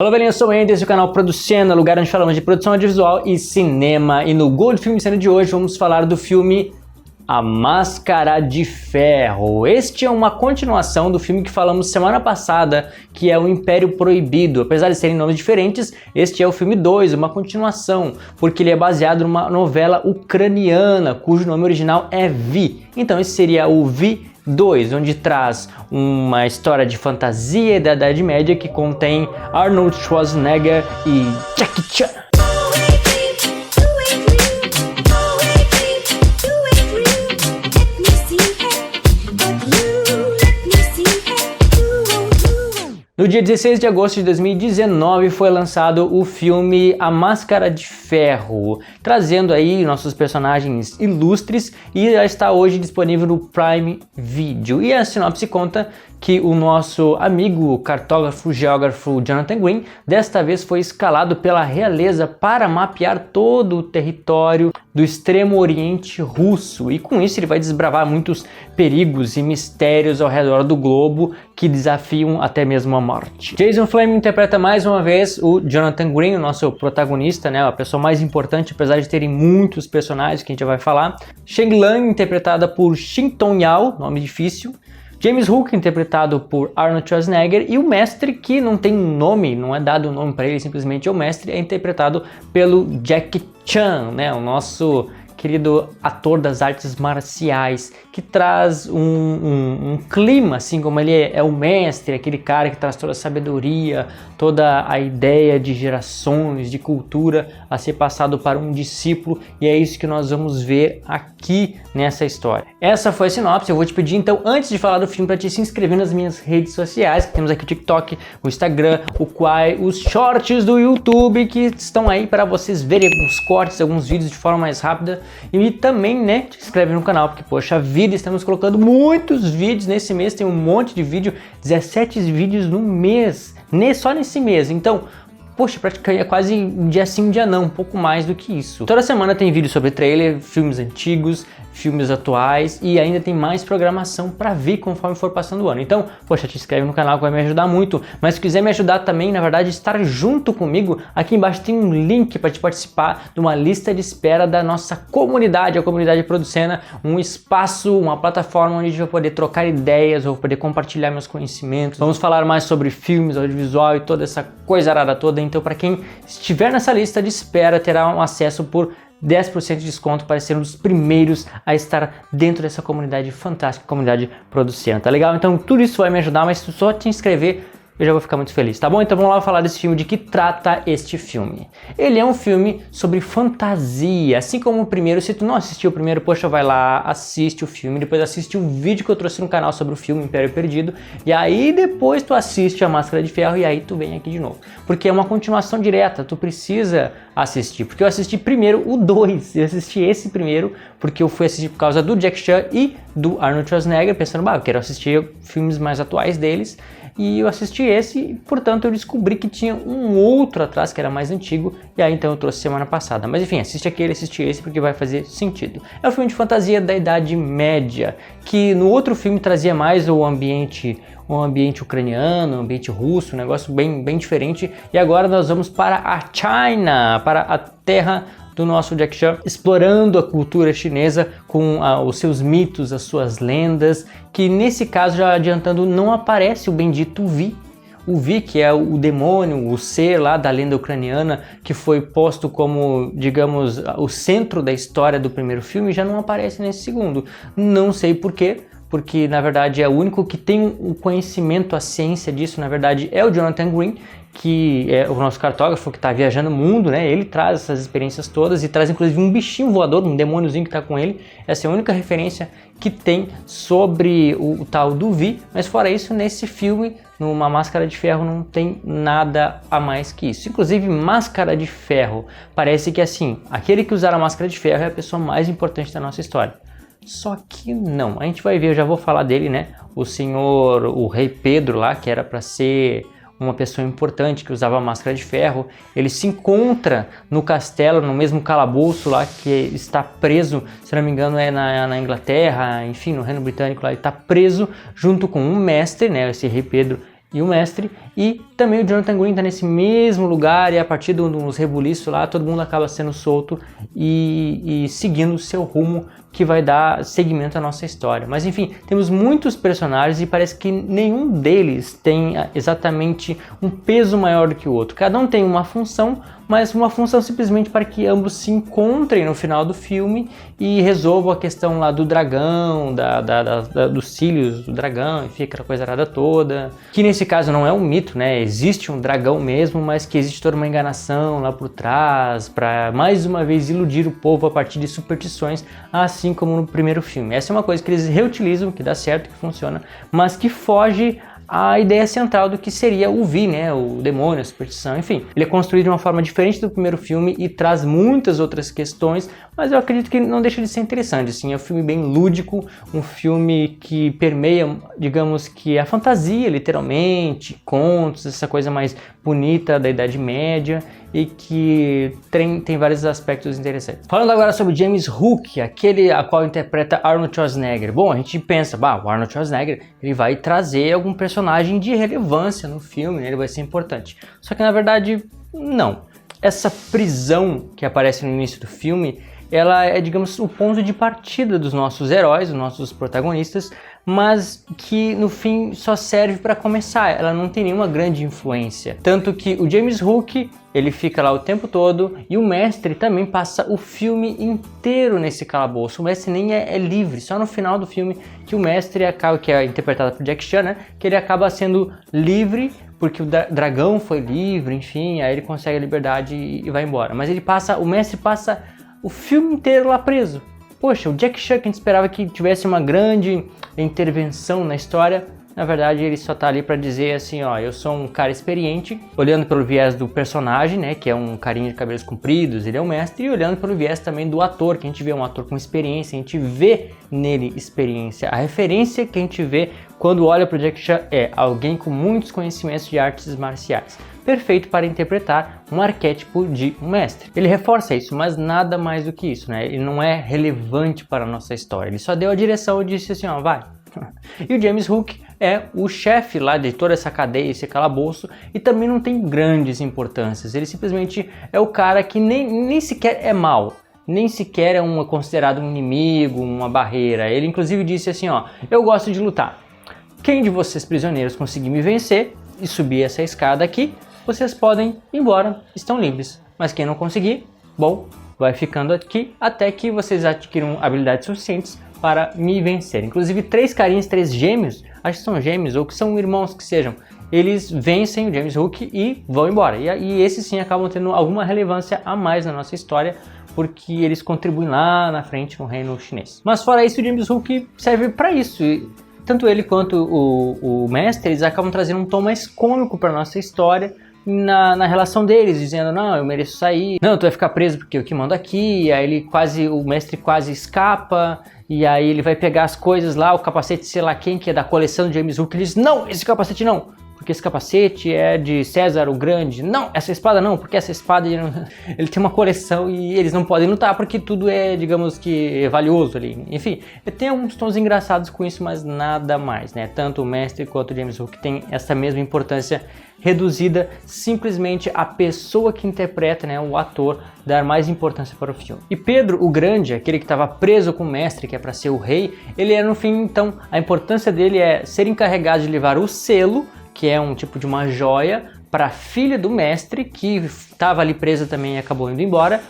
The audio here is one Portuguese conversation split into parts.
Olá, velhinho, eu sou o Andy, esse é o canal Producena, lugar onde falamos de produção audiovisual e cinema. E no Gold Film Cena de hoje vamos falar do filme A Máscara de Ferro. Este é uma continuação do filme que falamos semana passada, que é O Império Proibido. Apesar de serem nomes diferentes, este é o filme 2, uma continuação, porque ele é baseado numa novela ucraniana, cujo nome original é Vi. Então esse seria o Vi 2, onde traz uma história de fantasia da Idade Média que contém Arnold Schwarzenegger e Jackie Chan. No dia 16 de agosto de 2019 foi lançado o filme A Máscara de Ferro, trazendo aí nossos personagens ilustres, e já está hoje disponível no Prime Video. E a sinopse conta que o nosso amigo cartógrafo geógrafo Jonathan Green desta vez foi escalado pela realeza para mapear todo o território do extremo oriente russo, e com isso ele vai desbravar muitos perigos e mistérios ao redor do globo que desafiam até mesmo a morte. Jason Flemyng interpreta mais uma vez o Jonathan Green, o nosso protagonista, né, a pessoa mais importante, apesar de terem muitos personagens que a gente já vai falar. Sheng Lang, interpretada por Shin Tong-yao, nome difícil. James Hook, interpretado por Arnold Schwarzenegger, e o mestre, que não tem nome, não é dado um nome para ele, simplesmente é o mestre, é interpretado pelo Jackie Chan, né, o nosso querido ator das artes marciais, que traz um clima, assim como ele é o mestre, aquele cara que traz toda a sabedoria, toda a ideia de gerações, de cultura a ser passado para um discípulo, e é isso que nós vamos ver aqui nessa história. Essa foi a sinopse. Eu vou te pedir então, antes de falar do filme, para te se inscrever nas minhas redes sociais, que temos aqui o TikTok, o Instagram, o Quai, os shorts do YouTube, que estão aí para vocês verem alguns cortes, alguns vídeos de forma mais rápida. E também, né, te inscreve no canal, porque poxa vida, estamos colocando muitos vídeos nesse mês, tem um monte de vídeo, 17 vídeos no mês, só nesse mês. Então, poxa, praticamente é quase um dia sim, um dia não, um pouco mais do que isso. Toda semana tem vídeo sobre trailer, filmes antigos, filmes atuais, e ainda tem mais programação para ver conforme for passando o ano. Então, poxa, te inscreve no canal que vai me ajudar muito. Mas se quiser me ajudar também, na verdade, estar junto comigo, aqui embaixo tem um link para te participar de uma lista de espera da nossa comunidade, a comunidade Producena, um espaço, uma plataforma onde a gente vai poder trocar ideias, ou poder compartilhar meus conhecimentos. Vamos falar mais sobre filmes, audiovisual e toda essa coisa arada toda. Então, para quem estiver nessa lista de espera, terá um acesso por 10% de desconto para ser um dos primeiros a estar dentro dessa comunidade fantástica, comunidade Producena, tá legal? Então tudo isso vai me ajudar, mas se só te inscrever, eu já vou ficar muito feliz, tá bom? Então vamos lá falar desse filme, de que trata este filme. Ele é um filme sobre fantasia, assim como o primeiro. Se tu não assistiu o primeiro, poxa, vai lá, assiste o filme, depois assiste o vídeo que eu trouxe no canal sobre o filme Império Perdido, e aí depois tu assiste A Máscara de Ferro, e aí tu vem aqui de novo. Porque é uma continuação direta, tu precisa assistir, porque eu assisti primeiro o 2, eu assisti esse primeiro, porque eu fui assistir por causa do Jack Chan e do Arnold Schwarzenegger, pensando, bah, eu quero assistir filmes mais atuais deles, e eu assisti esse, e portanto eu descobri que tinha um outro atrás que era mais antigo, e aí então eu trouxe semana passada. Mas enfim, assiste aquele, assiste esse, porque vai fazer sentido. É um filme de fantasia da Idade Média, que no outro filme trazia mais o ambiente ucraniano, um ambiente russo, um negócio bem diferente, e agora nós vamos para a China, para a terra do nosso Jack Chan, explorando a cultura chinesa com os seus mitos, as suas lendas, que nesse caso, já adiantando, não aparece o bendito Vi. O Vi, que é o demônio, o ser lá da lenda ucraniana, que foi posto como, digamos, o centro da história do primeiro filme, já não aparece nesse segundo. Não sei porquê, porque na verdade é o único que tem o conhecimento, a ciência disso, na verdade é o Jonathan Green, que é o nosso cartógrafo que está viajando o mundo, né? Ele traz essas experiências todas e traz inclusive um bichinho voador, um demôniozinho que está com ele. Essa é a única referência que tem sobre o tal do Vi, mas fora isso, nesse filme, numa Máscara de Ferro, não tem nada a mais que isso. Inclusive, Máscara de Ferro, parece que assim, aquele que usar a Máscara de Ferro é a pessoa mais importante da nossa história. Só que não, a gente vai ver, eu já vou falar dele, né? O rei Pedro lá, que era para ser uma pessoa importante que usava a Máscara de Ferro, ele se encontra no castelo, no mesmo calabouço lá que está preso, se não me engano é na Inglaterra, enfim, no Reino Britânico lá, ele está preso junto com um mestre, né, esse rei Pedro e o mestre, e também o Jonathan Green tá nesse mesmo lugar, e a partir dos rebuliços lá, todo mundo acaba sendo solto e seguindo o seu rumo, que vai dar seguimento à nossa história. Mas enfim, temos muitos personagens e parece que nenhum deles tem exatamente um peso maior do que o outro. Cada um tem uma função, mas uma função simplesmente para que ambos se encontrem no final do filme e resolvam a questão lá do dragão, dos cílios do dragão, enfim, aquela coisa arada toda. Que nesse caso não é um mito, né? Existe um dragão mesmo, mas que existe toda uma enganação lá por trás, para mais uma vez iludir o povo a partir de superstições, assim como no primeiro filme. Essa é uma coisa que eles reutilizam, que dá certo, que funciona, mas que foge a ideia central do que seria o Vi, né, o demônio, a superstição, enfim. Ele é construído de uma forma diferente do primeiro filme e traz muitas outras questões, mas eu acredito que não deixa de ser interessante, assim, é um filme bem lúdico, um filme que permeia, digamos que a fantasia, literalmente, contos, essa coisa mais bonita da Idade Média, e que tem vários aspectos interessantes. Falando agora sobre James Hook, aquele a qual interpreta Arnold Schwarzenegger. Bom, a gente pensa, o Arnold Schwarzenegger, ele vai trazer algum personagem de relevância no filme, né? Ele vai ser importante. Só que na verdade, não. Essa prisão que aparece no início do filme, ela é, digamos, o ponto de partida dos nossos heróis, dos nossos protagonistas, mas que no fim só serve para começar, ela não tem nenhuma grande influência. Tanto que o James Hook, ele fica lá o tempo todo, e o mestre também passa o filme inteiro nesse calabouço. O mestre nem é livre, só no final do filme que o mestre acaba, que é interpretado por Jack Chan, né, que ele acaba sendo livre, porque o dragão foi livre, enfim, aí ele consegue a liberdade e vai embora. Mas o mestre passa o filme inteiro lá preso. Poxa, o Jack Chan, que a gente esperava que tivesse uma grande intervenção na história, na verdade ele só tá ali para dizer assim, ó, eu sou um cara experiente, olhando pelo viés do personagem, né, que é um carinha de cabelos compridos, ele é o mestre, e olhando pelo viés também do ator, que a gente vê um ator com experiência, a gente vê nele experiência. A referência que a gente vê quando olha para o Jack Chan é alguém com muitos conhecimentos de artes marciais, perfeito para interpretar um arquétipo de um mestre. Ele reforça isso, mas nada mais do que isso, né? Ele não é relevante para a nossa história, ele só deu a direção e disse assim, ó, vai. E o James Hook é o chefe lá de toda essa cadeia, esse calabouço, e também não tem grandes importâncias, ele simplesmente é o cara que nem sequer é mau, nem sequer é considerado um inimigo, uma barreira. Ele inclusive disse assim, ó, eu gosto de lutar, quem de vocês prisioneiros conseguir me vencer e subir essa escada aqui, vocês podem ir embora, estão livres, mas quem não conseguir, bom, vai ficando aqui até que vocês adquiram habilidades suficientes para me vencer. Inclusive 3 carinhas, 3 gêmeos, acho que são gêmeos ou que são irmãos que sejam, eles vencem o James Hook e vão embora. E esses sim acabam tendo alguma relevância a mais na nossa história, porque eles contribuem lá na frente no reino chinês. Mas fora isso, o James Hook serve para isso. Tanto ele quanto o mestre, eles acabam trazendo um tom mais cômico para nossa história, na relação deles, dizendo, não, eu mereço sair, não, tu vai ficar preso porque eu que mando aqui, e aí o mestre quase escapa, e aí ele vai pegar as coisas lá, o capacete sei lá quem, que é da coleção de James Hook, ele diz, não, esse capacete não, porque esse capacete é de César o Grande, não, essa espada não, porque essa espada ele tem uma coleção e eles não podem lutar porque tudo é, digamos que, valioso ali. Enfim, tem alguns tons engraçados com isso, mas nada mais, né? Tanto o mestre quanto o James Hook tem essa mesma importância reduzida, simplesmente a pessoa que interpreta, né, o ator, dar mais importância para o filme. E Pedro o Grande, aquele que estava preso com o mestre, que é para ser o rei, ele é no fim, então, a importância dele é ser encarregado de levar o selo, que é um tipo de uma joia, para a filha do mestre, que estava ali presa também e acabou indo embora,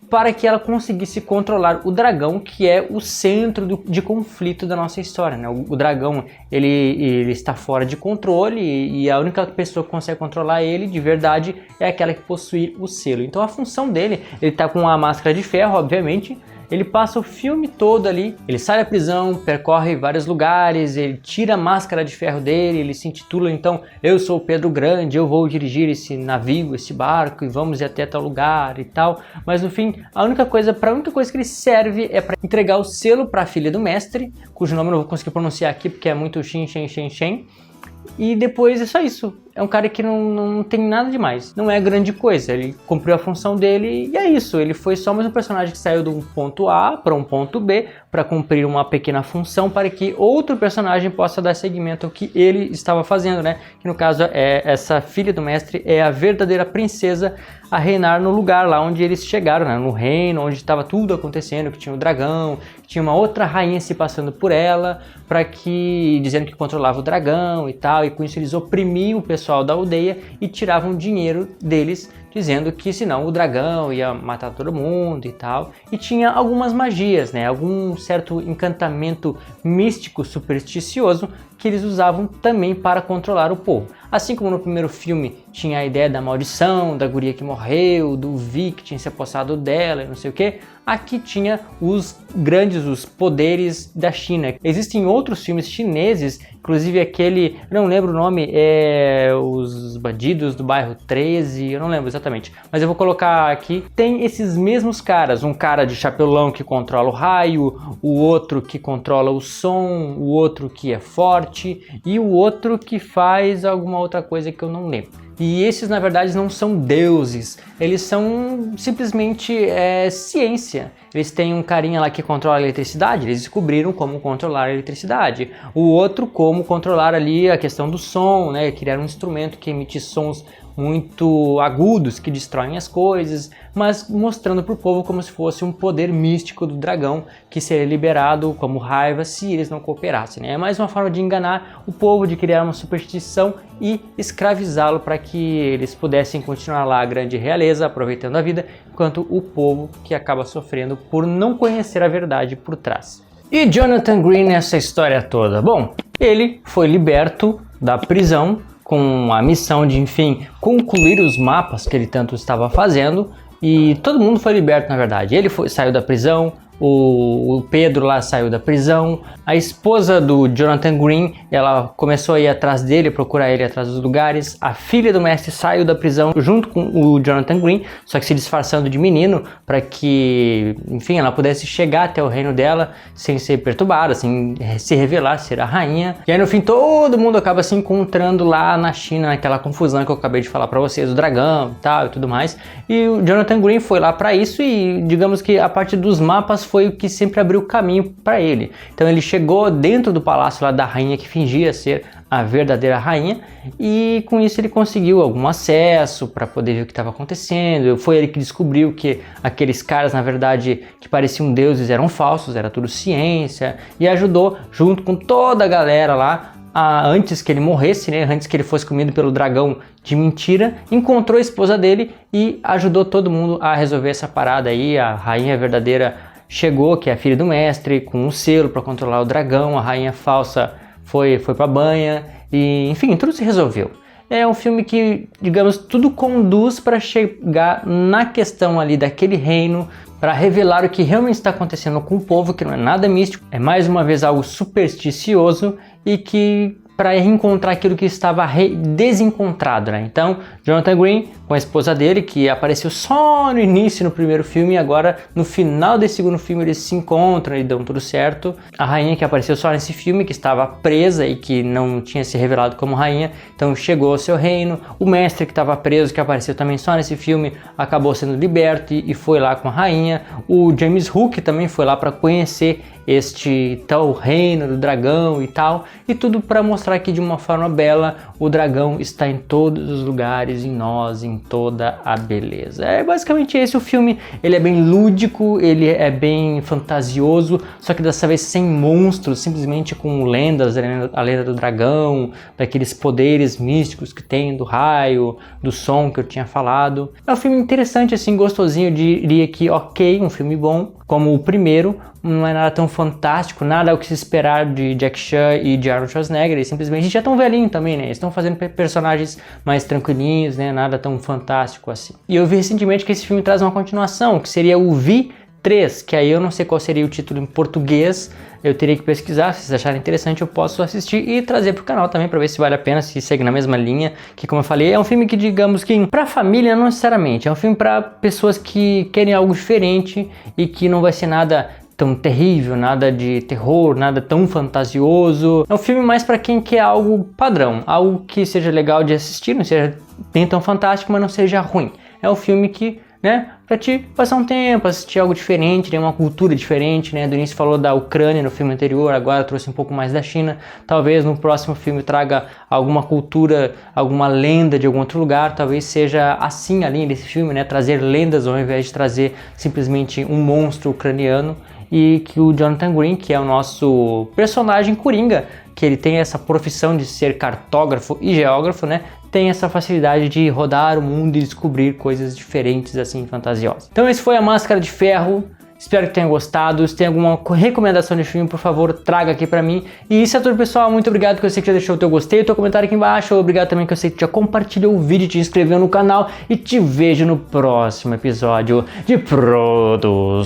para que ela conseguisse controlar o dragão, que é o centro de conflito da nossa história, né? O dragão, ele está fora de controle e a única pessoa que consegue controlar ele de verdade é aquela que possui o selo. Então a função dele, ele está com a máscara de ferro, obviamente, ele passa o filme todo ali, ele sai da prisão, percorre vários lugares, ele tira a máscara de ferro dele, ele se intitula então, eu sou o Pedro Grande, eu vou dirigir esse navio, esse barco e vamos ir até tal lugar e tal, mas no fim, a única coisa que ele serve é para entregar o selo para a filha do mestre, cujo nome eu não vou conseguir pronunciar aqui porque é muito Shen, e depois é só isso. é um cara que não tem nada demais, não é grande coisa, ele cumpriu a função dele e é isso, ele foi só mais um personagem que saiu de um ponto A para um ponto B para cumprir uma pequena função para que outro personagem possa dar seguimento ao que ele estava fazendo, né? Que no caso é essa filha do mestre, é a verdadeira princesa a reinar no lugar lá onde eles chegaram, né? No reino onde estava tudo acontecendo, que tinha o dragão, que tinha uma outra rainha se passando por ela, para que dizendo que controlava o dragão e tal, e com isso eles oprimiam o pessoal da aldeia e tiravam dinheiro deles, dizendo que senão o dragão ia matar todo mundo e tal. E tinha algumas magias, né? Algum certo encantamento místico supersticioso que eles usavam também para controlar o povo. Assim como no primeiro filme tinha a ideia da maldição, da guria que morreu, do Vi que tinha se apossado dela e não sei o que, aqui tinha os poderes da China. Existem outros filmes chineses, inclusive aquele, eu não lembro o nome, Os Bandidos do Bairro 13, eu não lembro exatamente, mas eu vou colocar aqui. Tem esses mesmos caras, um cara de chapelão que controla o raio, o outro que controla o som, o outro que é forte e o outro que faz alguma outra coisa que eu não lembro. E esses, na verdade, não são deuses, eles são simplesmente ciência. Eles têm um carinha lá que controla a eletricidade, eles descobriram como controlar a eletricidade. O outro como controlar ali a questão do som, né? Criar um instrumento que emite sons muito agudos, que destroem as coisas, mas mostrando para o povo como se fosse um poder místico do dragão que seria liberado como raiva se eles não cooperassem, né? É mais uma forma de enganar o povo, de criar uma superstição e escravizá-lo para que eles pudessem continuar lá a grande realeza, aproveitando a vida, enquanto o povo que acaba sofrendo por não conhecer a verdade por trás. E Jonathan Green nessa história toda? Bom, ele foi liberto da prisão com a missão de, enfim, concluir os mapas que ele tanto estava fazendo, e todo mundo foi liberto, na verdade. Ele saiu da prisão, o Pedro lá saiu da prisão, a esposa do Jonathan Green, ela começou a ir atrás dele, procurar ele atrás dos lugares, a filha do mestre saiu da prisão junto com o Jonathan Green, só que se disfarçando de menino, para que, enfim, ela pudesse chegar até o reino dela sem ser perturbada, sem se revelar ser a rainha. E aí no fim todo mundo acaba se encontrando lá na China, naquela confusão que eu acabei de falar para vocês, do dragão e tal e tudo mais. E o Jonathan Green foi lá para isso e digamos que a parte dos mapas foi o que sempre abriu caminho para ele. Então ele chegou dentro do palácio lá da rainha que fingia ser a verdadeira rainha e com isso ele conseguiu algum acesso para poder ver o que estava acontecendo. Foi ele que descobriu que aqueles caras, na verdade, que pareciam deuses eram falsos, era tudo ciência, e ajudou junto com toda a galera lá antes que ele morresse, né, antes que ele fosse comido pelo dragão de mentira, encontrou a esposa dele e ajudou todo mundo a resolver essa parada aí. A rainha verdadeira chegou, que é a filha do mestre, com um selo para controlar o dragão. A rainha falsa foi pra banha e, enfim, tudo se resolveu. É um filme que, digamos, tudo conduz para chegar na questão ali daquele reino, para revelar o que realmente está acontecendo com o povo, que não é nada místico, é mais uma vez algo supersticioso e que para reencontrar aquilo que estava desencontrado, né? Então, Jonathan Green com a esposa dele, que apareceu só no início no primeiro filme, e agora no final desse segundo filme eles se encontram e dão tudo certo. A rainha que apareceu só nesse filme, que estava presa e que não tinha se revelado como rainha, então chegou ao seu reino. O mestre que estava preso, que apareceu também só nesse filme, acabou sendo liberto e foi lá com a rainha. O James Hook também foi lá para conhecer este tal reino do dragão e tal, e tudo para mostrar que de uma forma bela o dragão está em todos os lugares, em nós, em toda a beleza. É basicamente esse o filme. Ele é bem lúdico, ele é bem fantasioso, só que dessa vez sem monstros, simplesmente com lendas, a lenda do dragão, daqueles poderes místicos que tem, do raio, do som que eu tinha falado. É um filme interessante, assim, gostosinho, eu diria que ok, um filme bom, como o primeiro. Não é nada tão fantástico, nada o que se esperar de Jack Chan e de Arnold Schwarzenegger. Eles simplesmente já estão velhinhos também, né? Eles estão fazendo personagens mais tranquilinhos, né? Nada tão fantástico assim. E eu vi recentemente que esse filme traz uma continuação, que seria o Vi 3, que aí eu não sei qual seria o título em português, eu teria que pesquisar. Se vocês acharem interessante eu posso assistir e trazer pro canal também para ver se vale a pena, se segue na mesma linha, que como eu falei, é um filme que, digamos que pra família não necessariamente, é um filme para pessoas que querem algo diferente e que não vai ser nada tão terrível, nada de terror, nada tão fantasioso. É um filme mais para quem quer algo padrão, algo que seja legal de assistir, não seja nem tão fantástico, mas não seja ruim. É um filme que, né, pra te passar um tempo, assistir algo diferente, né, uma cultura diferente, né, do início falou da Ucrânia no filme anterior, agora trouxe um pouco mais da China, talvez no próximo filme traga alguma cultura, alguma lenda de algum outro lugar, talvez seja assim a linha desse filme, né, trazer lendas ao invés de trazer simplesmente um monstro ucraniano, e que o Jonathan Green, que é o nosso personagem coringa, que ele tem essa profissão de ser cartógrafo e geógrafo, né, tem essa facilidade de rodar o mundo e descobrir coisas diferentes, assim, fantasiosas. Então esse foi A Máscara de Ferro. Espero que tenha gostado. Se tem alguma recomendação de filme, por favor, traga aqui pra mim. E isso é tudo, pessoal. Muito obrigado que eu sei que já deixou o teu gostei, o teu comentário aqui embaixo. Obrigado também que eu sei que já compartilhou o vídeo, te inscreveu no canal. E te vejo no próximo episódio de Producenar.